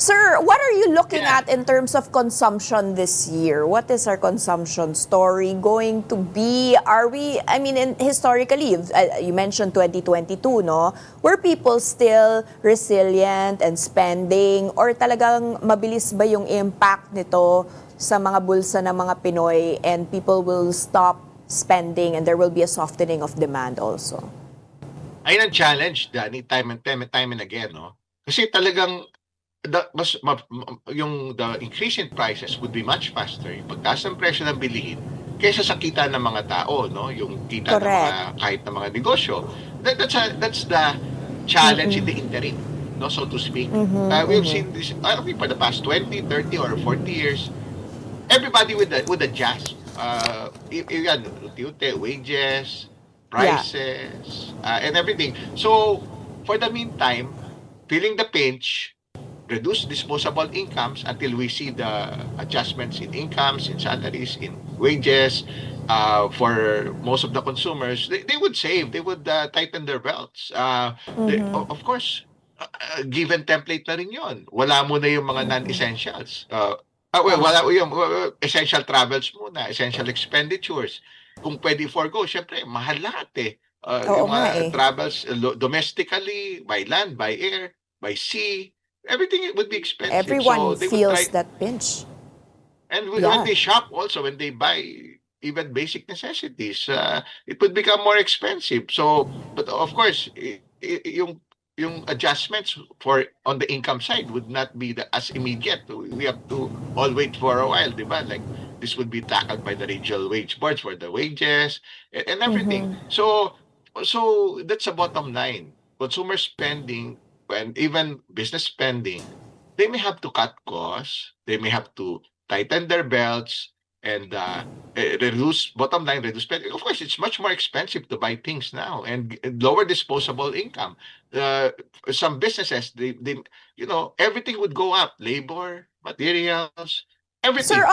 Sir, what are you looking Yeah. at in terms of consumption this year? What is our consumption story going to be? Are we, I mean, historically, you mentioned 2022, no? Were people still resilient and spending? Or talagang mabilis ba yung impact nito sa mga bulsa ng mga Pinoy and people will stop spending and there will be a softening of demand also? Ayun ang challenge, Danny, time and again, no? Kasi talagang the increase in prices would be much faster yung pagtaas ng presyo ng bilihin kaysa sa kita ng mga tao, no? Yung kita ng mga Correct. kahit ng mga negosyo. That's the challenge in the interim, no, so to speak. We've seen this, I mean, for the past 20, 30, or 40 years, everybody would adjust. Yan, unti-unti, wages, Yeah. prices, and everything. So, for the meantime, feeling the pinch, reduce disposable incomes until we see the adjustments in incomes, in salaries, in wages. For most of the consumers, they would save, they would tighten their belts. Of course, given template na rin yun. Wala muna yung mga non-essentials. Tama. Wala yung essential travels muna, essential expenditures. Kung pwede forgo, syempre, mahal lahat eh. Oo Yung nga mga eh. travels domestically, by land, by air, by sea, everything would be expensive. Everyone So they would try, feels that pinch. and when Yeah. they shop also, when they buy even basic necessities, it would become more expensive. So, but of course, yung adjustments for on the income side would not be as immediate. We have to all wait for a while, di ba? Like this would be tackled by the regional wage boards for the wages and everything. So that's the bottom line. Consumer spending and even business spending, they may have to cut costs, they may have to tighten their belts, and reduce, bottom line, reduce spending. Of course, it's much more expensive to buy things now and lower disposable income. Uh, some businesses, they, everything would go up: labor, materials, Sir, everything.